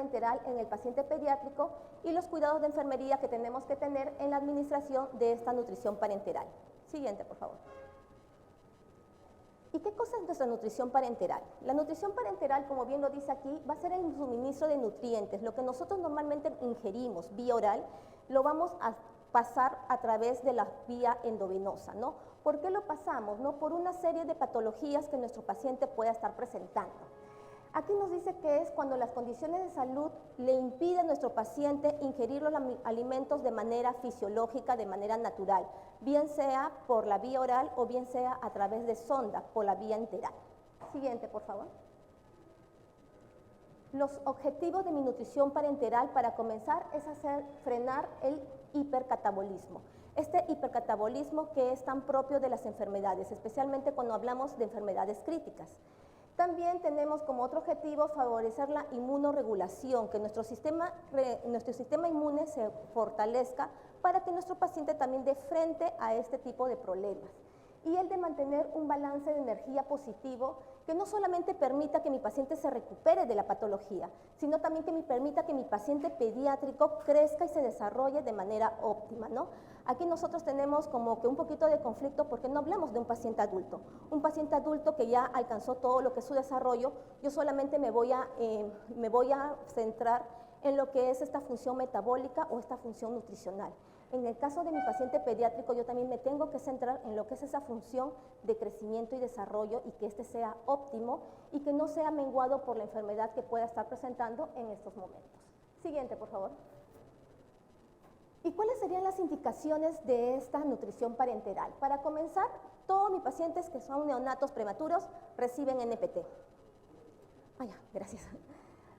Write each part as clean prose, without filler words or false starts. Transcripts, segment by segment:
parenteral en el paciente pediátrico y los cuidados de enfermería que tenemos que tener en la administración de esta nutrición parenteral. Siguiente, por favor. ¿Y qué cosa es nuestra nutrición parenteral? La nutrición parenteral, como bien lo dice aquí, va a ser el suministro de nutrientes. Lo que nosotros normalmente ingerimos vía oral, lo vamos a pasar a través de la vía endovenosa, ¿no? ¿Por qué lo pasamos? ¿No? Por una serie de patologías que nuestro paciente pueda estar presentando. Aquí nos dice que es cuando las condiciones de salud le impiden a nuestro paciente ingerir los alimentos de manera fisiológica, de manera natural, bien sea por la vía oral o bien sea a través de sonda, por la vía enteral. Siguiente, por favor. Los objetivos de mi nutrición parenteral para comenzar es frenar el hipercatabolismo. Este hipercatabolismo que es tan propio de las enfermedades, especialmente cuando hablamos de enfermedades críticas. También tenemos como otro objetivo favorecer la inmunorregulación, que nuestro sistema inmune se fortalezca para que nuestro paciente también dé frente a este tipo de problemas. Y el de mantener un balance de energía positivo que no solamente permita que mi paciente se recupere de la patología, sino también que me permita que mi paciente pediátrico crezca y se desarrolle de manera óptima, ¿no? Aquí nosotros tenemos como que un poquito de conflicto porque no hablamos de un paciente adulto. Un paciente adulto que ya alcanzó todo lo que es su desarrollo, yo solamente me voy a centrar en lo que es esta función metabólica o esta función nutricional. En el caso de mi paciente pediátrico, yo también me tengo que centrar en lo que es esa función de crecimiento y desarrollo y que este sea óptimo y que no sea menguado por la enfermedad que pueda estar presentando en estos momentos. Siguiente, por favor. ¿Y cuáles serían las indicaciones de esta nutrición parenteral? Para comenzar, todos mis pacientes que son neonatos prematuros reciben NPT. Gracias.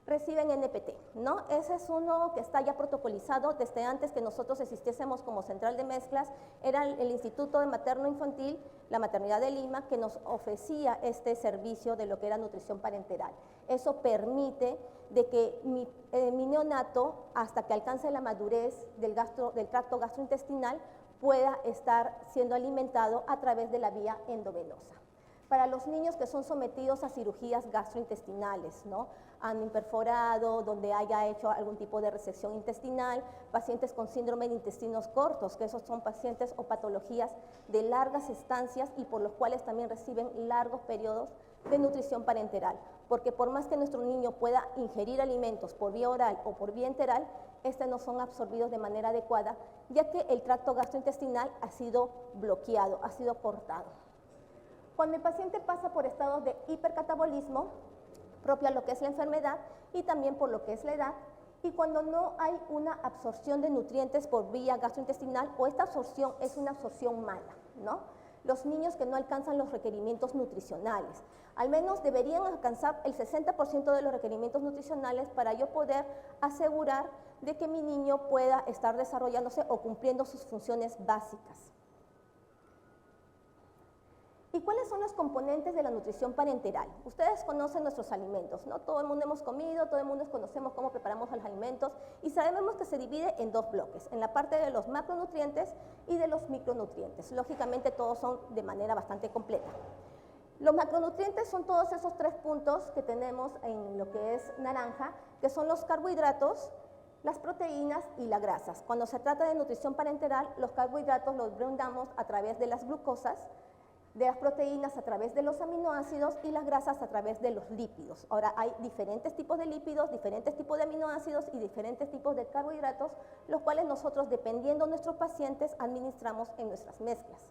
Reciben NPT, ¿no? Ese es uno que está ya protocolizado desde antes que nosotros existiésemos como central de mezclas. Era el Instituto de Materno Infantil, la Maternidad de Lima, que nos ofrecía este servicio de lo que era nutrición parenteral. Eso permite de que mi neonato, hasta que alcance la madurez del tracto gastrointestinal, pueda estar siendo alimentado a través de la vía endovenosa. Para los niños que son sometidos a cirugías gastrointestinales, ¿no? Han perforado, donde haya hecho algún tipo de resección intestinal, pacientes con síndrome de intestinos cortos, que esos son pacientes o patologías de largas estancias y por los cuales también reciben largos periodos de nutrición parenteral, porque por más que nuestro niño pueda ingerir alimentos por vía oral o por vía enteral, estos no son absorbidos de manera adecuada, ya que el tracto gastrointestinal ha sido bloqueado, ha sido cortado. Cuando el paciente pasa por estados de hipercatabolismo, propio a lo que es la enfermedad y también por lo que es la edad, y cuando no hay una absorción de nutrientes por vía gastrointestinal o esta absorción es una absorción mala, ¿no? Los niños que no alcanzan los requerimientos nutricionales, al menos deberían alcanzar el 60% de los requerimientos nutricionales para yo poder asegurar de que mi niño pueda estar desarrollándose o cumpliendo sus funciones básicas. ¿Y cuáles son los componentes de la nutrición parenteral? Ustedes conocen nuestros alimentos, ¿no? Todo el mundo hemos comido, todo el mundo conocemos cómo preparamos los alimentos y sabemos que se divide en dos bloques, en la parte de los macronutrientes y de los micronutrientes. Lógicamente todos son de manera bastante completa. Los macronutrientes son todos esos 3 puntos que tenemos en lo que es naranja, que son los carbohidratos, las proteínas y las grasas. Cuando se trata de nutrición parenteral, los carbohidratos los brindamos a través de las glucosas, de las proteínas a través de los aminoácidos y las grasas a través de los lípidos. Ahora hay diferentes tipos de lípidos, diferentes tipos de aminoácidos y diferentes tipos de carbohidratos, los cuales nosotros, dependiendo de nuestros pacientes, administramos en nuestras mezclas.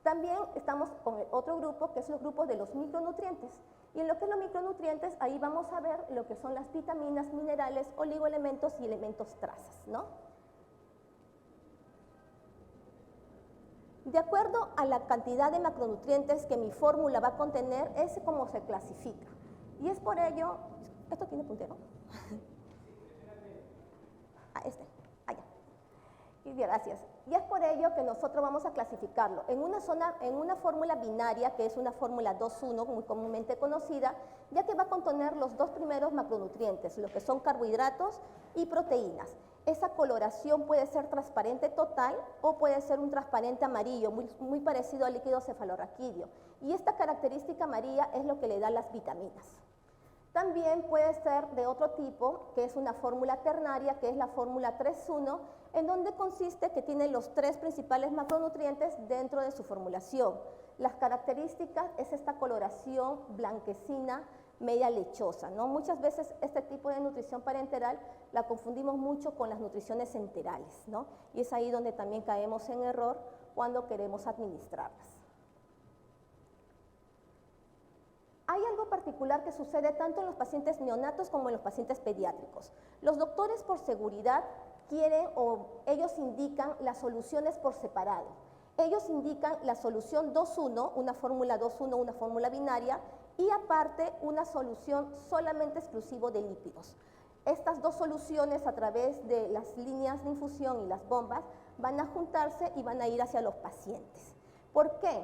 También estamos con el otro grupo, que es los grupos de los micronutrientes. Y en lo que es los micronutrientes, ahí vamos a ver lo que son las vitaminas, minerales, oligoelementos y elementos trazas, ¿no? De acuerdo a la cantidad de macronutrientes que mi fórmula va a contener, es como se clasifica. Y es por ello, ¿esto tiene puntero? Y gracias. Y es por ello que nosotros vamos a clasificarlo en una fórmula binaria, que es una fórmula 2-1, muy comúnmente conocida, ya que va a contener los 2 primeros macronutrientes, lo que son carbohidratos y proteínas. Esa coloración puede ser transparente total o puede ser un transparente amarillo, muy parecido al líquido cefalorraquídeo. Y esta característica amarilla es lo que le da las vitaminas. También puede ser de otro tipo, que es una fórmula ternaria, que es la fórmula 3.1, en donde consiste que tiene los 3 principales macronutrientes dentro de su formulación. Las características es esta coloración blanquecina, media lechosa, ¿no? Muchas veces este tipo de nutrición parenteral la confundimos mucho con las nutriciones enterales, ¿no? Y es ahí donde también caemos en error cuando queremos administrarlas. Hay algo particular que sucede tanto en los pacientes neonatos como en los pacientes pediátricos. Los doctores, por seguridad, quieren o ellos indican las soluciones por separado. Ellos indican la solución 2.1, una fórmula 2.1, una fórmula binaria, y aparte una solución solamente exclusivo de lípidos. Estas dos soluciones, a través de las líneas de infusión y las bombas, van a juntarse y van a ir hacia los pacientes. ¿Por qué?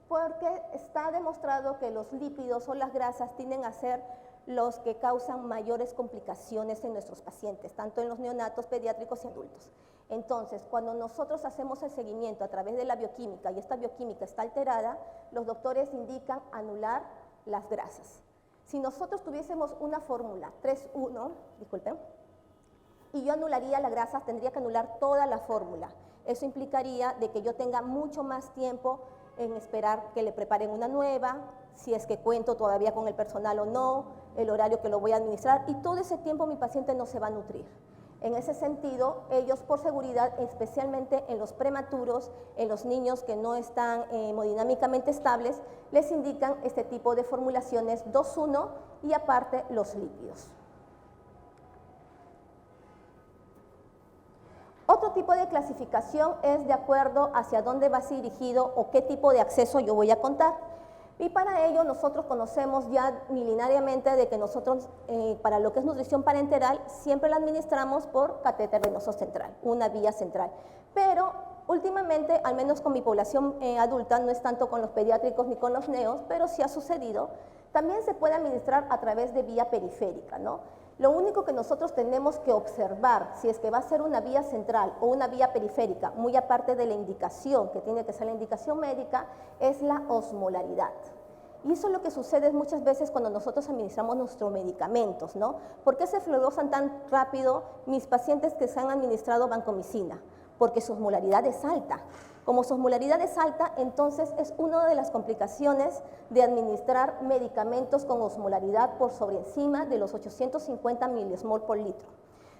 Porque está demostrado que los lípidos o las grasas tienden a ser los que causan mayores complicaciones en nuestros pacientes, tanto en los neonatos, pediátricos y adultos. Entonces, cuando nosotros hacemos el seguimiento a través de la bioquímica y esta bioquímica está alterada, los doctores indican anular las grasas. Si nosotros tuviésemos una fórmula 3.1, disculpen, y yo anularía las grasas, tendría que anular toda la fórmula. Eso implicaría de que yo tenga mucho más tiempo en esperar que le preparen una nueva, si es que cuento todavía con el personal o no, el horario que lo voy a administrar, y todo ese tiempo mi paciente no se va a nutrir. En ese sentido, ellos por seguridad, especialmente en los prematuros, en los niños que no están hemodinámicamente estables, les indican este tipo de formulaciones 2.1 y aparte los lípidos. Otro tipo de clasificación es de acuerdo hacia dónde va dirigido o qué tipo de acceso yo voy a contar. Y para ello nosotros conocemos ya milenariamente de que nosotros para lo que es nutrición parenteral siempre la administramos por catéter venoso central, una vía central. Pero últimamente, al menos con mi población adulta, no es tanto con los pediátricos ni con los neos, pero sí ha sucedido, también se puede administrar a través de vía periférica, ¿no? Lo único que nosotros tenemos que observar, si es que va a ser una vía central o una vía periférica, muy aparte de la indicación, que tiene que ser la indicación médica, es la osmolaridad. Y eso es lo que sucede muchas veces cuando nosotros administramos nuestros medicamentos, ¿no? ¿Por qué se fluodosan tan rápido mis pacientes que se han administrado vancomicina? Porque su osmolaridad es alta. Como su osmolaridad es alta, entonces es una de las complicaciones de administrar medicamentos con osmolaridad por sobre encima de los 850 milismol por litro.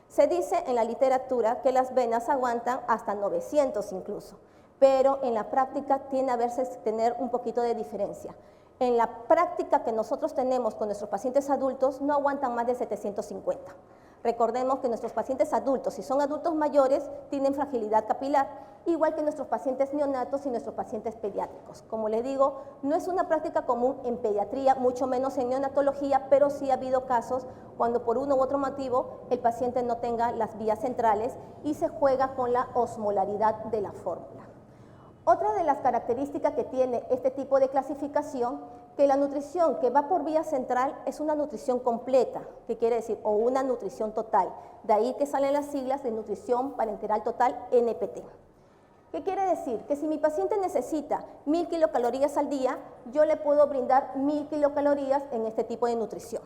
Se dice en la literatura que las venas aguantan hasta 900 incluso, pero en la práctica tiene a veces tener un poquito de diferencia. En la práctica que nosotros tenemos con nuestros pacientes adultos no aguantan más de 750. Recordemos que nuestros pacientes adultos, si son adultos mayores, tienen fragilidad capilar, igual que nuestros pacientes neonatos y nuestros pacientes pediátricos. Como les digo, no es una práctica común en pediatría, mucho menos en neonatología, pero sí ha habido casos cuando por uno u otro motivo el paciente no tenga las vías centrales y se juega con la osmolaridad de la fórmula. Otra de las características que tiene este tipo de clasificación, que la nutrición que va por vía central es una nutrición completa, que quiere decir, o una nutrición total. De ahí que salen las siglas de nutrición parenteral total, NPT. ¿Qué quiere decir? Que si mi paciente necesita 1000 kilocalorías al día, yo le puedo brindar 1000 kilocalorías en este tipo de nutrición.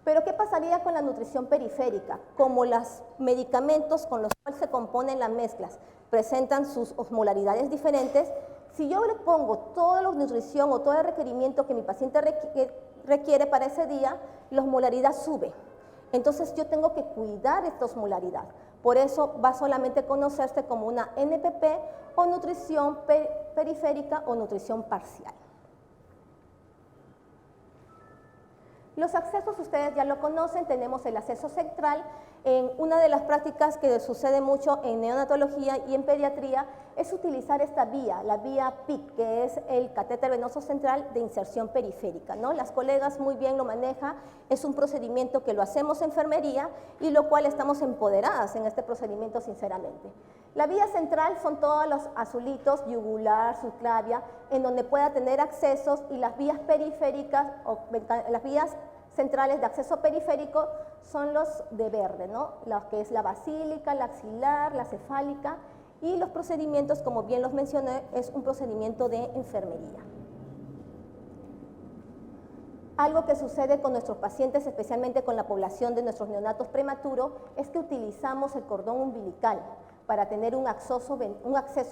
Pero ¿qué pasaría con la nutrición periférica? Como los medicamentos con los cuales se componen las mezclas presentan sus osmolaridades diferentes, si yo le pongo toda la nutrición o todo el requerimiento que mi paciente requiere para ese día, la osmolaridad sube. Entonces yo tengo que cuidar esta osmolaridad. Por eso va solamente a conocerse como una NPP o nutrición periférica o nutrición parcial. Los accesos ustedes ya lo conocen, tenemos el acceso central. Una de las prácticas que sucede mucho en neonatología y en pediatría es utilizar esta vía, la vía PIC, que es el catéter venoso central de inserción periférica, ¿no? Las colegas muy bien lo manejan, es un procedimiento que lo hacemos en enfermería y lo cual estamos empoderadas en este procedimiento sinceramente. La vía central son todos los azulitos, yugular, subclavia, en donde pueda tener accesos, y las vías periféricas o las vías centrales de acceso periférico son los de verde, ¿no? Lo que es la basílica, la axilar, la cefálica, y los procedimientos, como bien los mencioné, es un procedimiento de enfermería. Algo que sucede con nuestros pacientes, especialmente con la población de nuestros neonatos prematuros, es que utilizamos el cordón umbilical para tener un acceso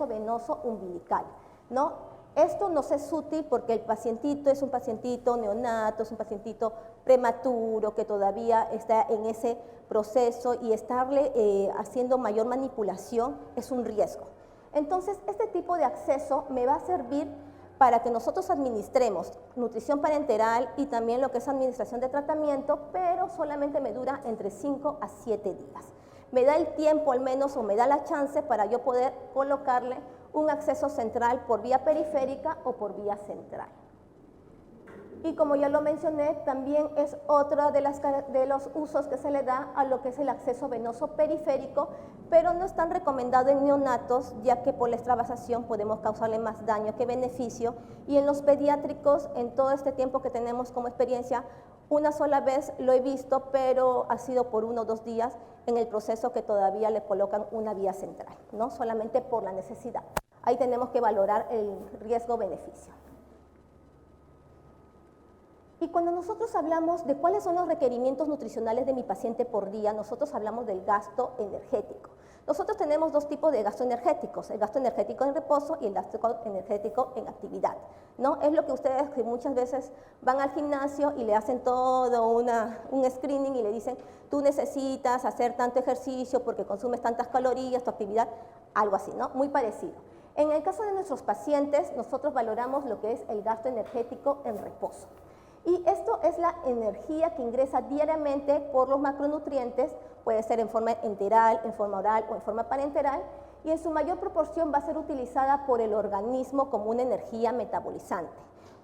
venoso umbilical, ¿no? Esto nos es útil porque el pacientito es un pacientito neonato, es un pacientito prematuro que todavía está en ese proceso y estarle haciendo mayor manipulación es un riesgo. Entonces, este tipo de acceso me va a servir para que nosotros administremos nutrición parenteral y también lo que es administración de tratamiento, pero solamente me dura entre 5 a 7 días. Me da el tiempo al menos o me da la chance para yo poder colocarle un acceso central por vía periférica o por vía central. Y como ya lo mencioné, también es otro de los usos que se le da a lo que es el acceso venoso periférico, pero no es tan recomendado en neonatos, ya que por la extravasación podemos causarle más daño que beneficio. Y en los pediátricos, en todo este tiempo que tenemos como experiencia, una sola vez lo he visto, pero ha sido por 1 o 2 días en el proceso que todavía le colocan una vía central, ¿no? Solamente por la necesidad. Ahí tenemos que valorar el riesgo-beneficio. Y cuando nosotros hablamos de cuáles son los requerimientos nutricionales de mi paciente por día, nosotros hablamos del gasto energético. Nosotros tenemos 2 tipos de gasto energéticos, el gasto energético en reposo y el gasto energético en actividad, ¿no? Es lo que ustedes que muchas veces van al gimnasio y le hacen todo un screening y le dicen, tú necesitas hacer tanto ejercicio porque consumes tantas calorías, tu actividad, algo así, ¿no? Muy parecido. En el caso de nuestros pacientes, nosotros valoramos lo que es el gasto energético en reposo. Y esto es la energía que ingresa diariamente por los macronutrientes, puede ser en forma enteral, en forma oral o en forma parenteral, y en su mayor proporción va a ser utilizada por el organismo como una energía metabolizante.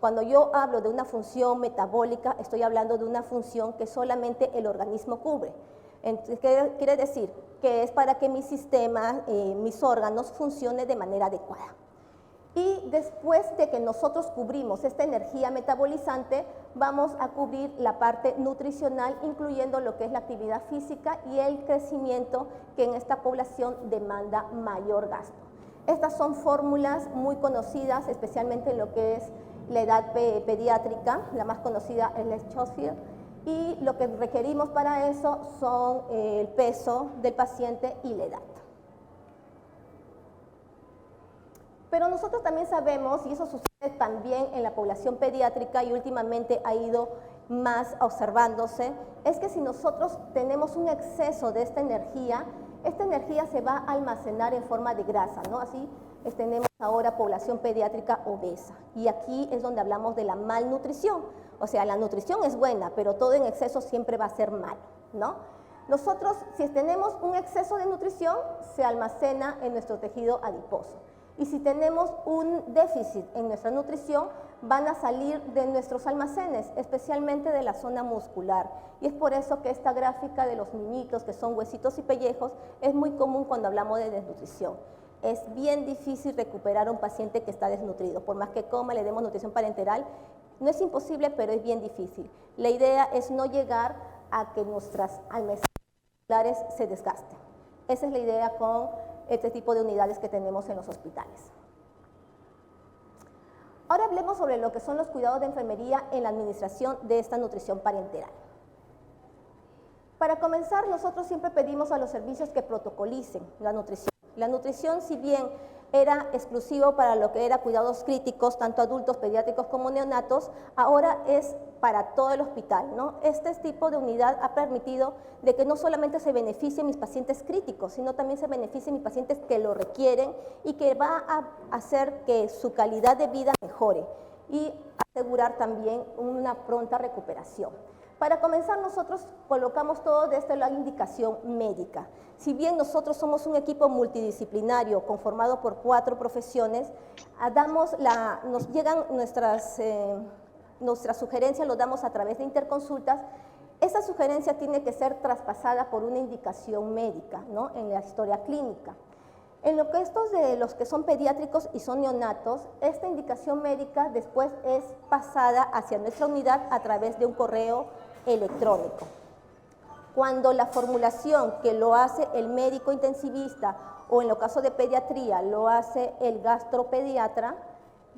Cuando yo hablo de una función metabólica, estoy hablando de una función que solamente el organismo cubre. ¿Qué quiere decir? Que es para que mi sistema, mis órganos funcionen de manera adecuada. Y después de que nosotros cubrimos esta energía metabolizante, vamos a cubrir la parte nutricional, incluyendo lo que es la actividad física y el crecimiento que en esta población demanda mayor gasto. Estas son fórmulas muy conocidas, especialmente en lo que es la edad pediátrica, la más conocida es la Schofield, y lo que requerimos para eso son el peso del paciente y la edad. Pero nosotros también sabemos, y eso sucede también en la población pediátrica y últimamente ha ido más observándose, es que si nosotros tenemos un exceso de esta energía se va a almacenar en forma de grasa, ¿no? Así tenemos ahora población pediátrica obesa. Y aquí es donde hablamos de la malnutrición. O sea, la nutrición es buena, pero todo en exceso siempre va a ser malo, ¿no? Nosotros, si tenemos un exceso de nutrición, se almacena en nuestro tejido adiposo. Y si tenemos un déficit en nuestra nutrición, van a salir de nuestros almacenes, especialmente de la zona muscular. Y es por eso que esta gráfica de los niñitos, que son huesitos y pellejos, es muy común cuando hablamos de desnutrición. Es bien difícil recuperar a un paciente que está desnutrido. Por más que coma, le demos nutrición parenteral, no es imposible, pero es bien difícil. La idea es no llegar a que nuestras almacenes musculares se desgasten. Esa es la idea con este tipo de unidades que tenemos en los hospitales. Ahora hablemos sobre lo que son los cuidados de enfermería en la administración de esta nutrición parenteral. Para comenzar, nosotros siempre pedimos a los servicios que protocolicen la nutrición. La nutrición, si bien era exclusivo para lo que era cuidados críticos, tanto adultos, pediátricos como neonatos, ahora es para todo el hospital, ¿no? Este tipo de unidad ha permitido de que no solamente se beneficien mis pacientes críticos, sino también se beneficien mis pacientes que lo requieren y que va a hacer que su calidad de vida mejore y asegurar también una pronta recuperación. Para comenzar, nosotros colocamos todo desde la indicación médica. Si bien nosotros somos un equipo multidisciplinario conformado por 4 profesiones, nos llegan nuestras sugerencias, los damos a través de interconsultas. Esa sugerencia tiene que ser traspasada por una indicación médica, ¿no? En la historia clínica. En lo que estos de los que son pediátricos y son neonatos, esta indicación médica después es pasada hacia nuestra unidad a través de un correo electrónico. Cuando la formulación que lo hace el médico intensivista o en el caso de pediatría lo hace el gastropediatra,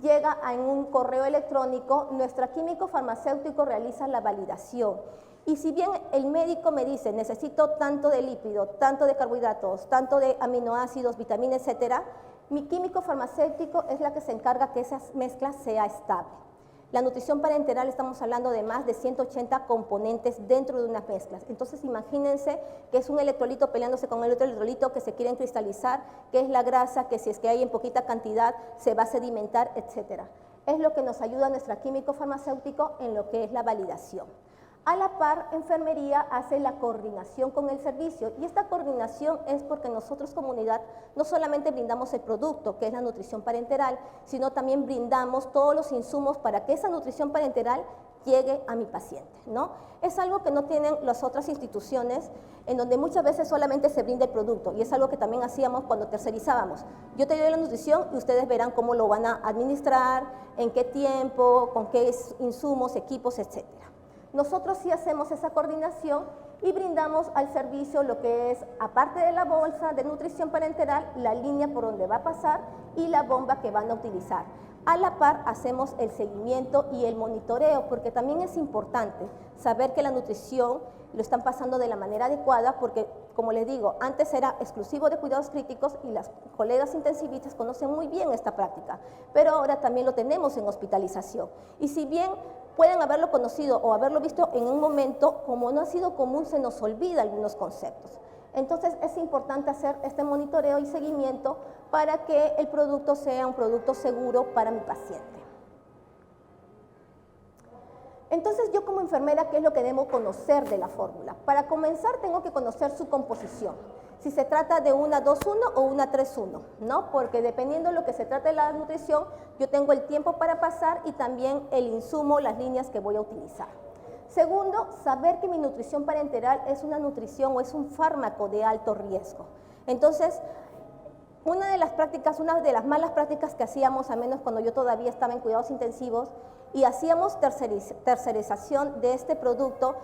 llega en un correo electrónico, nuestro químico farmacéutico realiza la validación. Y si bien el médico me dice, necesito tanto de lípido, tanto de carbohidratos, tanto de aminoácidos, vitaminas, etcétera, mi químico farmacéutico es la que se encarga que esa mezcla sea estable. La nutrición parenteral estamos hablando de más de 180 componentes dentro de unas mezclas. Entonces imagínense que es un electrolito peleándose con el otro electrolito que se quieren cristalizar, que es la grasa, que si es que hay en poquita cantidad se va a sedimentar, etcétera. Es lo que nos ayuda nuestro químico farmacéutico en lo que es la validación. A la par, enfermería hace la coordinación con el servicio y esta coordinación es porque nosotros como unidad no solamente brindamos el producto, que es la nutrición parenteral, sino también brindamos todos los insumos para que esa nutrición parenteral llegue a mi paciente, ¿no? Es algo que no tienen las otras instituciones, en donde muchas veces solamente se brinda el producto, y es algo que también hacíamos cuando tercerizábamos. Yo te doy la nutrición y ustedes verán cómo lo van a administrar, en qué tiempo, con qué insumos, equipos, etcétera. Nosotros sí hacemos esa coordinación y brindamos al servicio lo que es, aparte de la bolsa de nutrición parenteral, la línea por donde va a pasar y la bomba que van a utilizar. A la par hacemos el seguimiento y el monitoreo, porque también es importante saber que la nutrición lo están pasando de la manera adecuada, porque, como les digo, antes era exclusivo de cuidados críticos y las colegas intensivistas conocen muy bien esta práctica, pero ahora también lo tenemos en hospitalización. Y si bien pueden haberlo conocido o haberlo visto en un momento, como no ha sido común, se nos olvida algunos conceptos. Entonces es importante hacer este monitoreo y seguimiento para que el producto sea un producto seguro para mi paciente. Entonces yo como enfermera, ¿qué es lo que debo conocer de la fórmula? Para comenzar tengo que conocer su composición. Si se trata de una 2-1 o una 3-1, ¿no? Porque dependiendo de lo que se trate de la nutrición, yo tengo el tiempo para pasar y también el insumo, las líneas que voy a utilizar. Segundo, saber que mi nutrición parenteral es una nutrición o es un fármaco de alto riesgo. Entonces, una de las malas prácticas que hacíamos, al menos cuando yo todavía estaba en cuidados intensivos, y hacíamos tercerización de este producto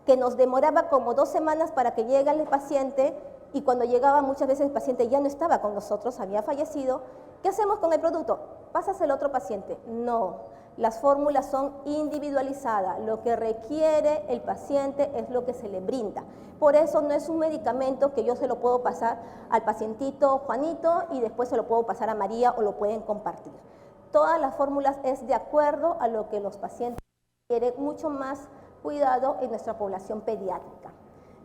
que nos demoraba como 2 semanas para que llegue el paciente, y cuando llegaba muchas veces el paciente ya no estaba con nosotros, había fallecido. ¿Qué hacemos con el producto? Pásaselo a otro paciente. No, las fórmulas son individualizadas, lo que requiere el paciente es lo que se le brinda. Por eso no es un medicamento que yo se lo puedo pasar al pacientito Juanito y después se lo puedo pasar a María o lo pueden compartir. Todas las fórmulas es de acuerdo a lo que los pacientes quieren, mucho más cuidado en nuestra población pediátrica.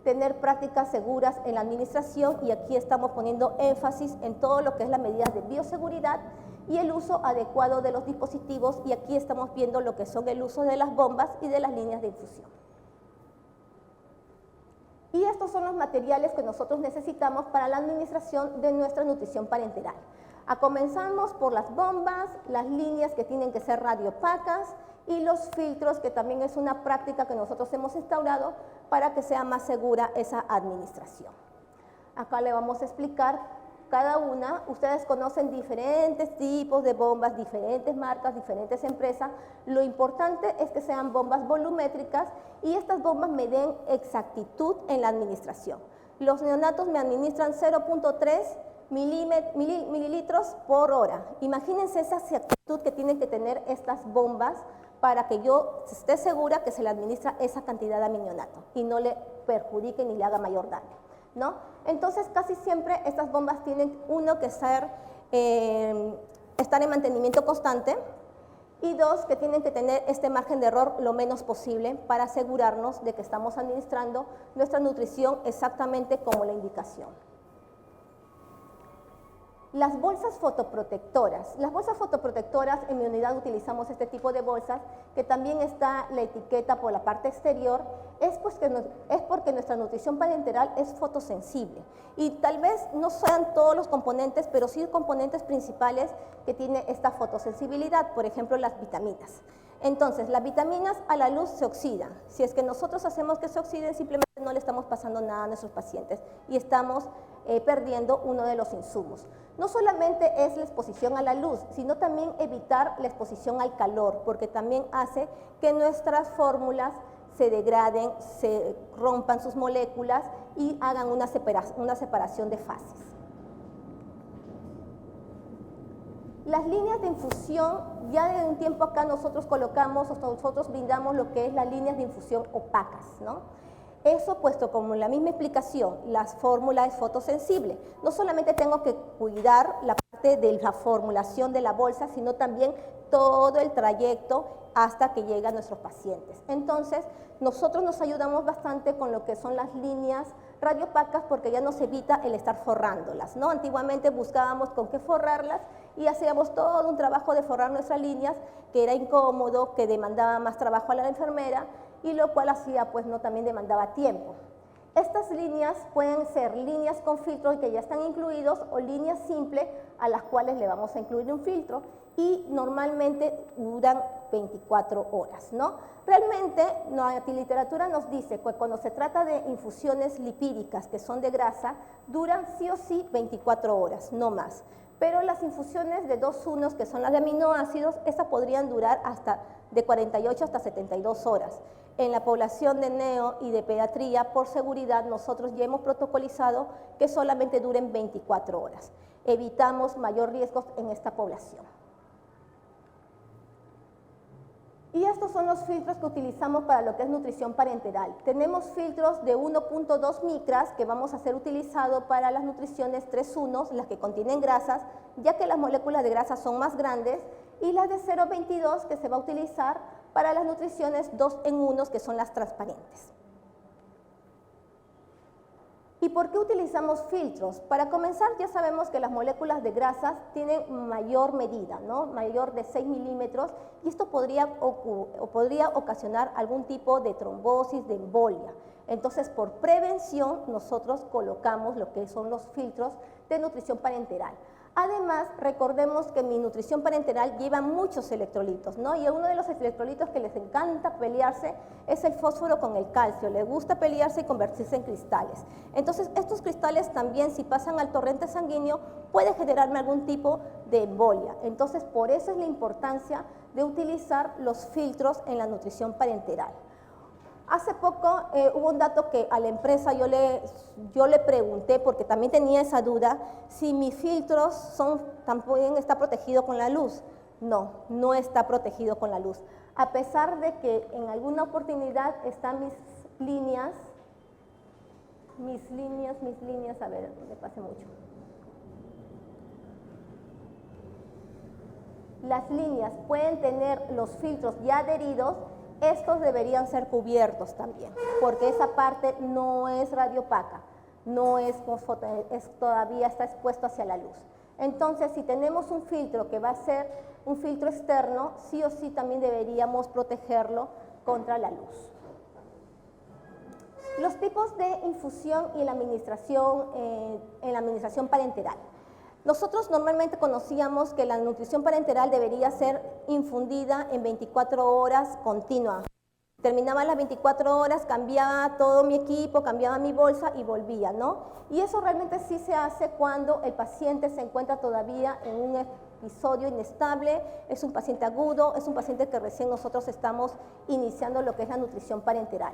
Tener prácticas seguras en la administración, y aquí estamos poniendo énfasis en todo lo que es las medidas de bioseguridad y el uso adecuado de los dispositivos, y aquí estamos viendo lo que son el uso de las bombas y de las líneas de infusión. Y estos son los materiales que nosotros necesitamos para la administración de nuestra nutrición parenteral. Comenzamos por las bombas, las líneas que tienen que ser radioopacas y los filtros, que también es una práctica que nosotros hemos instaurado para que sea más segura esa administración. Acá le vamos a explicar cada una. Ustedes conocen diferentes tipos de bombas, diferentes marcas, diferentes empresas. Lo importante es que sean bombas volumétricas y estas bombas me den exactitud en la administración. Los neonatos me administran 0.3 mililitros por hora. Imagínense esa exactitud que tienen que tener estas bombas para que yo esté segura que se le administra esa cantidad a mi neonato y no le perjudique ni le haga mayor daño, ¿no? Entonces, casi siempre estas bombas tienen, uno, que estar en mantenimiento constante, y dos, que tienen que tener este margen de error lo menos posible para asegurarnos de que estamos administrando nuestra nutrición exactamente como la indicación. Las bolsas fotoprotectoras. Las bolsas fotoprotectoras, en mi unidad utilizamos este tipo de bolsas, que también está la etiqueta por la parte exterior, es porque nuestra nutrición parenteral es fotosensible. Y tal vez no sean todos los componentes, pero sí componentes principales que tiene esta fotosensibilidad, por ejemplo, las vitaminas. Entonces, las vitaminas a la luz se oxidan. Si es que nosotros hacemos que se oxiden, simplemente no le estamos pasando nada a nuestros pacientes y estamos perdiendo uno de los insumos. No solamente es la exposición a la luz, sino también evitar la exposición al calor, porque también hace que nuestras fórmulas se degraden, se rompan sus moléculas y hagan una separación de fases. Las líneas de infusión, ya de un tiempo acá nosotros brindamos lo que es las líneas de infusión opacas, ¿no? Eso puesto como la misma explicación, la fórmula es fotosensible. No solamente tengo que cuidar la parte de la formulación de la bolsa, sino también todo el trayecto hasta que llega a nuestros pacientes. Entonces, nosotros nos ayudamos bastante con lo que son las líneas radiopacas porque ya nos evita el estar forrándolas, ¿no? Antiguamente buscábamos con qué forrarlas y hacíamos todo un trabajo de forrar nuestras líneas que era incómodo, que demandaba más trabajo a la enfermera y lo cual hacía, pues, no también demandaba tiempo. Estas líneas pueden ser líneas con filtro que ya están incluidos o líneas simples a las cuales le vamos a incluir un filtro y normalmente duran 24 horas, ¿no? Realmente la literatura nos dice que cuando se trata de infusiones lipídicas que son de grasa, duran sí o sí 24 horas, no más. Pero las infusiones de 2-1, que son las de aminoácidos, esas podrían durar hasta de 48 hasta 72 horas. En la población de neo y de pediatría, por seguridad, nosotros ya hemos protocolizado que solamente duren 24 horas. Evitamos mayor riesgo en esta población. Y estos son los filtros que utilizamos para lo que es nutrición parenteral. Tenemos filtros de 1.2 micras que vamos a ser utilizados para las nutriciones 3-1, las que contienen grasas, ya que las moléculas de grasa son más grandes, y las de 0.22 que se va a utilizar para las nutriciones 2 en 1, que son las transparentes. ¿Y por qué utilizamos filtros? Para comenzar, ya sabemos que las moléculas de grasas tienen mayor medida, ¿no? Mayor de 6 milímetros, y esto podría ocasionar algún tipo de trombosis, de embolia. Entonces, por prevención, nosotros colocamos lo que son los filtros de nutrición parenteral. Además, recordemos que mi nutrición parenteral lleva muchos electrolitos, ¿no? Y uno de los electrolitos que les encanta pelearse es el fósforo con el calcio. Les gusta pelearse y convertirse en cristales. Entonces, estos cristales también, si pasan al torrente sanguíneo, puede generarme algún tipo de embolia. Entonces, por eso es la importancia de utilizar los filtros en la nutrición parenteral. Hace poco hubo un dato que a la empresa yo le pregunté, porque también tenía esa duda, si mis filtros también está protegido con la luz. No, no está protegido con la luz. A pesar de que en alguna oportunidad están mis líneas, a ver, me pase mucho. Las líneas pueden tener los filtros ya adheridos. Estos deberían ser cubiertos también, porque esa parte no es radiopaca, no es todavía está expuesto hacia la luz. Entonces, si tenemos un filtro que va a ser un filtro externo, sí o sí también deberíamos protegerlo contra la luz. Los tipos de infusión y la administración en la administración parenteral. Nosotros normalmente conocíamos que la nutrición parenteral debería ser infundida en 24 horas continua. Terminaba las 24 horas, cambiaba todo mi equipo, cambiaba mi bolsa y volvía, ¿no? Y eso realmente sí se hace cuando el paciente se encuentra todavía en un episodio inestable, es un paciente agudo, es un paciente que recién nosotros estamos iniciando lo que es la nutrición parenteral.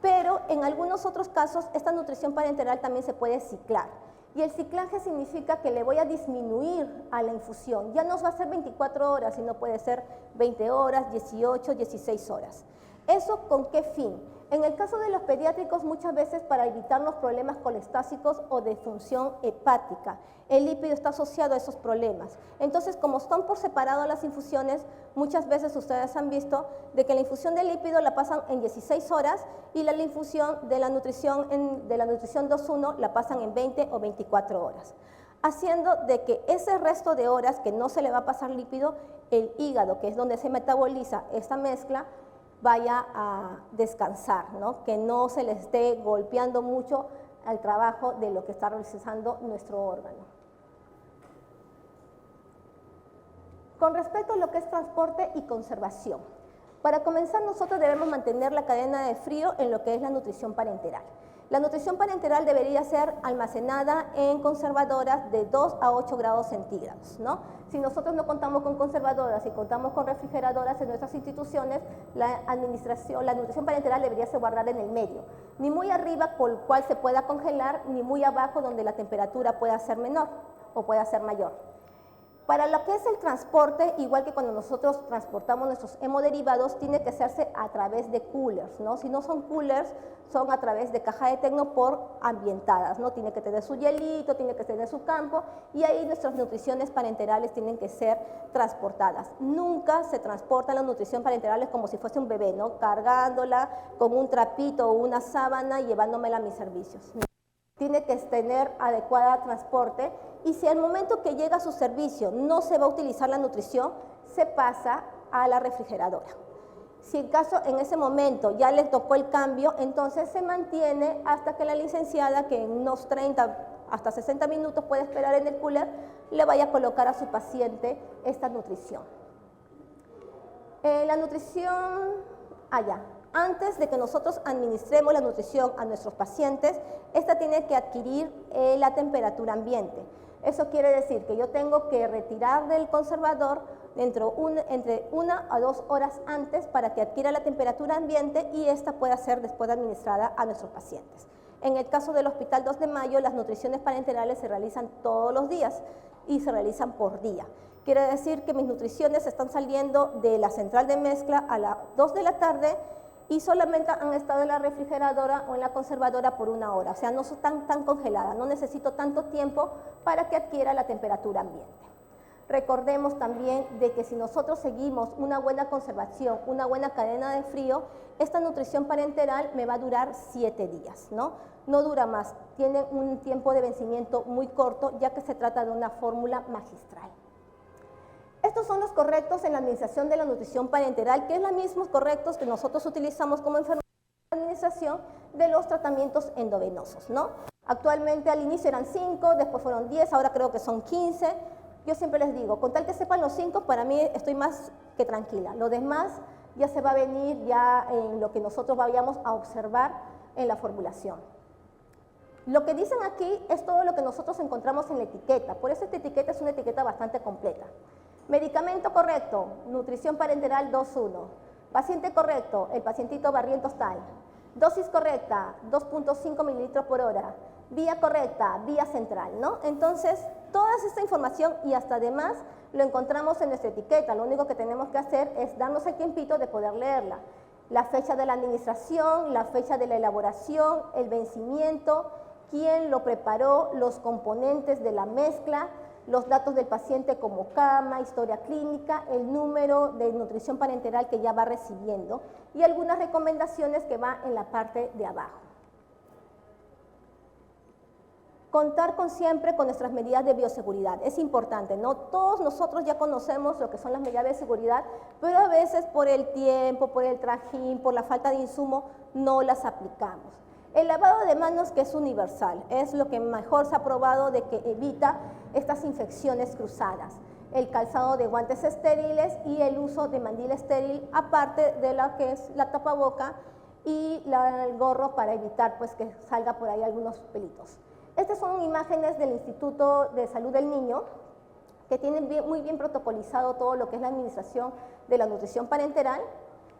Pero en algunos otros casos, esta nutrición parenteral también se puede ciclar. Y el ciclaje significa que le voy a disminuir a la infusión. Ya no va a ser 24 horas, sino puede ser 20 horas, 18, 16 horas. ¿Eso con qué fin? En el caso de los pediátricos, muchas veces para evitar los problemas colestásicos o de función hepática. El lípido está asociado a esos problemas. Entonces, como están por separado las infusiones, muchas veces ustedes han visto de que la infusión de lípido la pasan en 16 horas y la infusión de la nutrición 2.1 la pasan en 20 o 24 horas. Haciendo de que ese resto de horas que no se le va a pasar lípido, el hígado, que es donde se metaboliza esta mezcla, vaya a descansar, ¿no? Que no se le esté golpeando mucho al trabajo de lo que está realizando nuestro órgano. Con respecto a lo que es transporte y conservación, para comenzar nosotros debemos mantener la cadena de frío en lo que es la nutrición parenteral. La nutrición parenteral debería ser almacenada en conservadoras de 2 a 8 grados centígrados, ¿no? Si nosotros no contamos con conservadoras y contamos con refrigeradoras en nuestras instituciones, la nutrición parenteral debería ser guardada en el medio, ni muy arriba con el cual se pueda congelar, ni muy abajo donde la temperatura pueda ser menor o pueda ser mayor. Para lo que es el transporte, igual que cuando nosotros transportamos nuestros hemoderivados, tiene que hacerse a través de coolers, ¿no? Si no son coolers, son a través de caja de tecno por ambientadas, ¿no? Tiene que tener su hielito, tiene que tener su campo, y ahí nuestras nutriciones parenterales tienen que ser transportadas. Nunca se transporta la nutrición parenterales como si fuese un bebé, ¿no? Cargándola con un trapito o una sábana y llevándomela a mis servicios. Tiene que tener adecuada transporte, y si al momento que llega a su servicio no se va a utilizar la nutrición, se pasa a la refrigeradora. Si en caso en ese momento ya le tocó el cambio, entonces se mantiene hasta que la licenciada, que en unos 30 hasta 60 minutos puede esperar en el cooler, le vaya a colocar a su paciente esta nutrición. La nutrición, antes de que nosotros administremos la nutrición a nuestros pacientes, esta tiene que adquirir la temperatura ambiente. Eso quiere decir que yo tengo que retirar del conservador entre 1 a 2 horas antes para que adquiera la temperatura ambiente y esta pueda ser después administrada a nuestros pacientes. En el caso del Hospital 2 de Mayo, las nutriciones parenterales se realizan todos los días y se realizan por día. Quiere decir que mis nutriciones están saliendo de la central de mezcla a las 2 de la tarde y solamente han estado en la refrigeradora o en la conservadora por 1 hora. O sea, no son tan congeladas, no necesito tanto tiempo para que adquiera la temperatura ambiente. Recordemos también de que si nosotros seguimos una buena conservación, una buena cadena de frío, esta nutrición parenteral me va a durar 7 días, ¿no? No dura más, tiene un tiempo de vencimiento muy corto, ya que se trata de una fórmula magistral. Estos son los correctos en la administración de la nutrición parenteral, que es los mismos correctos que nosotros utilizamos como enfermería en la administración de los tratamientos endovenosos, ¿no? Actualmente al inicio eran 5, después fueron 10, ahora creo que son 15. Yo siempre les digo, con tal que sepan los 5, para mí estoy más que tranquila. Lo demás ya se va a venir ya en lo que nosotros vayamos a observar en la formulación. Lo que dicen aquí es todo lo que nosotros encontramos en la etiqueta, por eso esta etiqueta es una etiqueta bastante completa. Medicamento correcto, nutrición parenteral 2.1. Paciente correcto, el pacientito Barrientos tal. Dosis correcta, 2.5 mililitros por hora. Vía correcta, vía central, ¿no? Entonces, toda esta información y hasta además lo encontramos en nuestra etiqueta. Lo único que tenemos que hacer es darnos el tiempito de poder leerla. La fecha de la administración, la fecha de la elaboración, el vencimiento, quién lo preparó, los componentes de la mezcla, los datos del paciente como cama, historia clínica, el número de nutrición parenteral que ya va recibiendo y algunas recomendaciones que va en la parte de abajo. Contar siempre con nuestras medidas de bioseguridad, es importante, ¿no? Todos nosotros ya conocemos lo que son las medidas de seguridad, pero a veces por el tiempo, por el trajín, por la falta de insumo, no las aplicamos. El lavado de manos, que es universal, es lo que mejor se ha probado de que evita estas infecciones cruzadas. El calzado de guantes estériles y el uso de mandil estéril, aparte de lo que es la tapaboca y el gorro para evitar pues, que salga por ahí algunos pelitos. Estas son imágenes del Instituto de Salud del Niño, que tienen muy bien protocolizado todo lo que es la administración de la nutrición parenteral.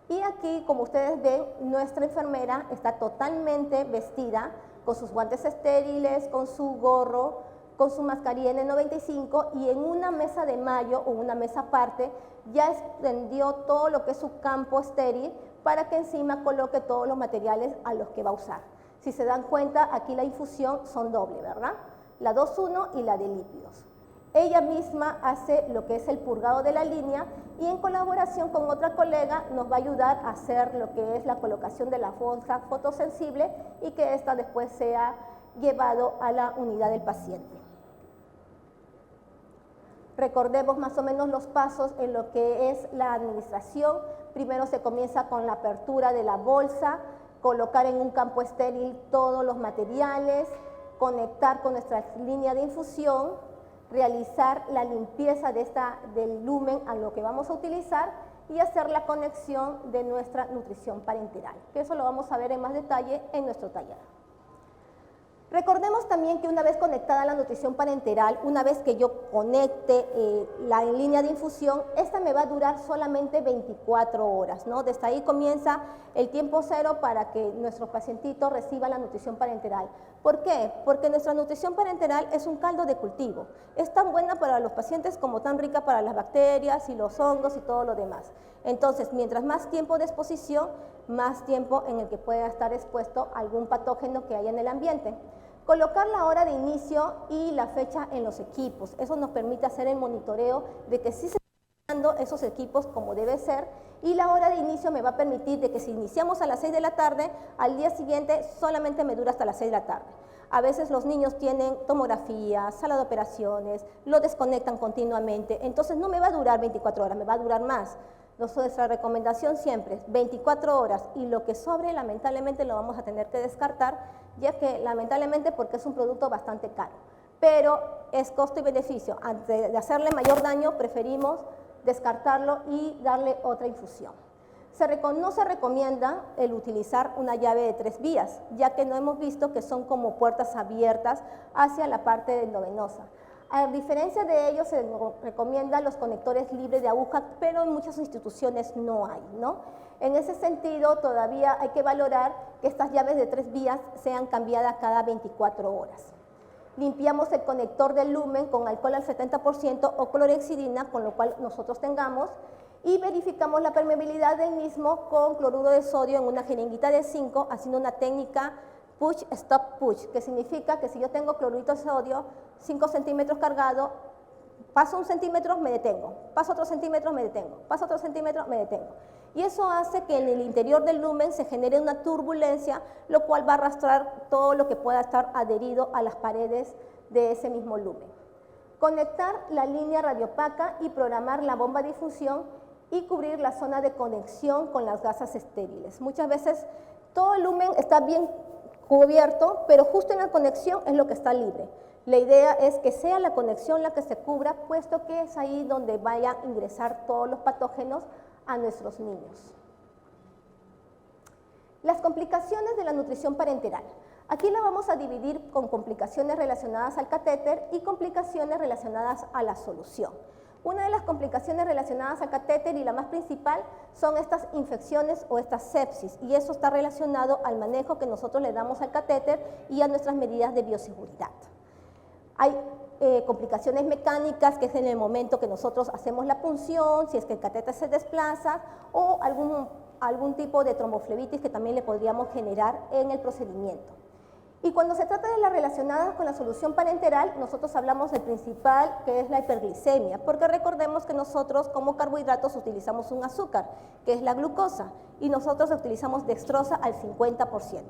Y aquí, como ustedes ven, nuestra enfermera está totalmente vestida con sus guantes estériles, con su gorro, con su mascarilla N95 y en una mesa de mayo o una mesa aparte ya extendió todo lo que es su campo estéril para que encima coloque todos los materiales a los que va a usar. Si se dan cuenta, aquí la infusión son doble, ¿verdad? La 2.1 y la de lípidos. Ella misma hace lo que es el purgado de la línea y en colaboración con otra colega nos va a ayudar a hacer lo que es la colocación de la fosa fotosensible y que ésta después sea llevado a la unidad del paciente. Recordemos más o menos los pasos en lo que es la administración. Primero se comienza con la apertura de la bolsa, colocar en un campo estéril todos los materiales, conectar con nuestra línea de infusión, realizar la limpieza del lumen a lo que vamos a utilizar y hacer la conexión de nuestra nutrición parenteral, que eso lo vamos a ver en más detalle en nuestro taller. Recordemos también que una vez conectada la nutrición parenteral, una vez que yo conecte la línea de infusión, esta me va a durar solamente 24 horas, ¿no? Desde ahí comienza el tiempo cero para que nuestro pacientito reciba la nutrición parenteral. ¿Por qué? Porque nuestra nutrición parenteral es un caldo de cultivo. Es tan buena para los pacientes como tan rica para las bacterias y los hongos y todo lo demás. Entonces, mientras más tiempo de exposición, más tiempo en el que pueda estar expuesto a algún patógeno que haya en el ambiente. Colocar la hora de inicio y la fecha en los equipos. Eso nos permite hacer el monitoreo de que sí se están dando esos equipos como debe ser, y la hora de inicio me va a permitir de que si iniciamos a las 6 de la tarde, al día siguiente solamente me dura hasta las 6 de la tarde. A veces los niños tienen tomografía, sala de operaciones, lo desconectan continuamente, entonces no me va a durar 24 horas, me va a durar más. Nuestra recomendación siempre es 24 horas y lo que sobre lamentablemente lo vamos a tener que descartar, ya que lamentablemente porque es un producto bastante caro. Pero es costo y beneficio. Antes de hacerle mayor daño, preferimos descartarlo y darle otra infusión. No se recomienda el utilizar una llave de 3 vías, ya que no hemos visto que son como puertas abiertas hacia la parte endovenosa. A diferencia de ello, se recomienda los conectores libres de aguja, pero en muchas instituciones no hay, ¿no? En ese sentido, todavía hay que valorar que estas llaves de 3 vías sean cambiadas cada 24 horas. Limpiamos el conector del lumen con alcohol al 70% o clorhexidina, con lo cual nosotros tengamos, y verificamos la permeabilidad del mismo con cloruro de sodio en una jeringuita de 5, haciendo una técnica push, stop, push, que significa que si yo tengo cloruro de sodio, 5 centímetros cargado, paso 1 centímetro, me detengo, paso otro centímetro, me detengo, paso otro centímetro, me detengo. Y eso hace que en el interior del lumen se genere una turbulencia, lo cual va a arrastrar todo lo que pueda estar adherido a las paredes de ese mismo lumen. Conectar la línea radiopaca y programar la bomba de difusión y cubrir la zona de conexión con las gasas estériles. Muchas veces todo el lumen está bien cubierto, pero justo en la conexión es lo que está libre. La idea es que sea la conexión la que se cubra, puesto que es ahí donde vayan a ingresar todos los patógenos a nuestros niños. Las complicaciones de la nutrición parenteral. Aquí la vamos a dividir con complicaciones relacionadas al catéter y complicaciones relacionadas a la solución. Una de las complicaciones relacionadas al catéter y la más principal son estas infecciones o estas sepsis, y eso está relacionado al manejo que nosotros le damos al catéter y a nuestras medidas de bioseguridad. Hay complicaciones mecánicas, que es en el momento que nosotros hacemos la punción, si es que el catéter se desplaza, o algún tipo de tromboflebitis que también le podríamos generar en el procedimiento. Y cuando se trata de las relacionadas con la solución parenteral, nosotros hablamos del principal, que es la hiperglicemia, porque recordemos que nosotros como carbohidratos utilizamos un azúcar, que es la glucosa, y nosotros utilizamos dextrosa al 50%.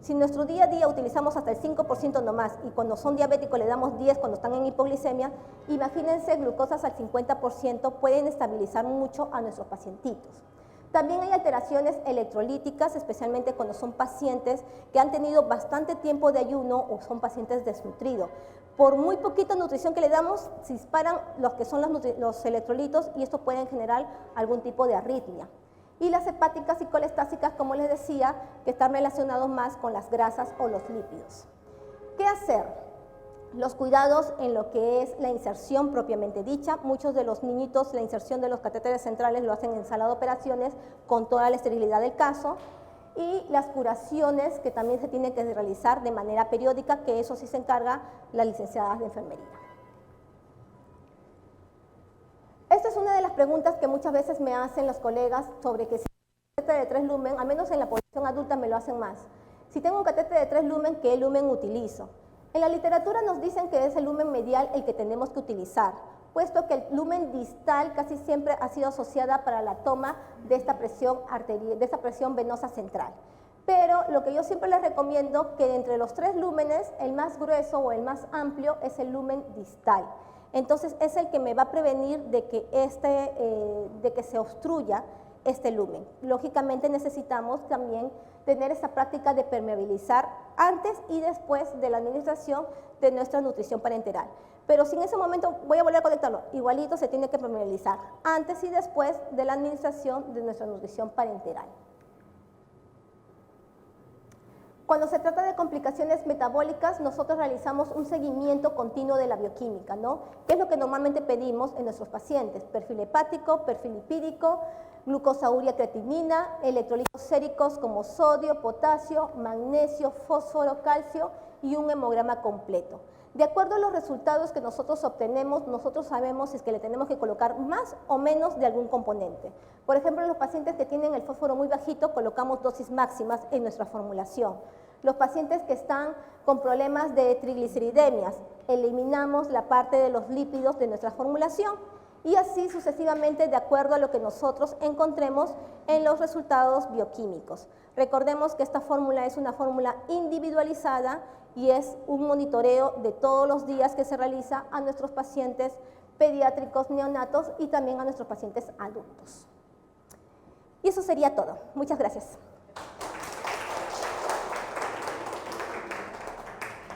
Si en nuestro día a día utilizamos hasta el 5% nomás, y cuando son diabéticos le damos 10 cuando están en hipoglicemia, imagínense glucosas al 50%, pueden estabilizar mucho a nuestros pacientitos. También hay alteraciones electrolíticas, especialmente cuando son pacientes que han tenido bastante tiempo de ayuno o son pacientes desnutridos. Por muy poquita nutrición que le damos, se disparan los que son los electrolitos y esto puede generar algún tipo de arritmia. Y las hepáticas y colestásicas, como les decía, que están relacionados más con las grasas o los lípidos. ¿Qué hacer? Los cuidados en lo que es la inserción propiamente dicha. Muchos de los niñitos, la inserción de los catéteres centrales lo hacen en sala de operaciones con toda la esterilidad del caso. Y las curaciones que también se tienen que realizar de manera periódica, que eso sí se encarga las licenciadas de enfermería. Esta es una de las preguntas que muchas veces me hacen los colegas sobre que si un catéter de 3 lumen, al menos en la población adulta me lo hacen más. Si tengo un catéter de 3 lumen, ¿qué lumen utilizo? En la literatura nos dicen que es el lumen medial el que tenemos que utilizar, puesto que el lumen distal casi siempre ha sido asociada para la toma de esta presión venosa central. Pero lo que yo siempre les recomiendo que entre los 3 lúmenes, el más grueso o el más amplio es el lumen distal. Entonces es el que me va a prevenir de que se obstruya este lumen. Lógicamente necesitamos también tener esa práctica de permeabilizar antes y después de la administración de nuestra nutrición parenteral. Pero si en ese momento voy a volver a conectarlo, igualito se tiene que permeabilizar antes y después de la administración de nuestra nutrición parenteral. Cuando se trata de complicaciones metabólicas, nosotros realizamos un seguimiento continuo de la bioquímica, ¿no? ¿Qué es lo que normalmente pedimos en nuestros pacientes? Perfil hepático, perfil lipídico, glucosauria creatinina, electrolitos séricos como sodio, potasio, magnesio, fósforo, calcio y un hemograma completo. De acuerdo a los resultados que nosotros obtenemos, nosotros sabemos si es que le tenemos que colocar más o menos de algún componente. Por ejemplo, en los pacientes que tienen el fósforo muy bajito, colocamos dosis máximas en nuestra formulación. Los pacientes que están con problemas de trigliceridemias, eliminamos la parte de los lípidos de nuestra formulación y así sucesivamente de acuerdo a lo que nosotros encontremos en los resultados bioquímicos. Recordemos que esta fórmula es una fórmula individualizada y es un monitoreo de todos los días que se realiza a nuestros pacientes pediátricos neonatos y también a nuestros pacientes adultos. Y eso sería todo. Muchas gracias.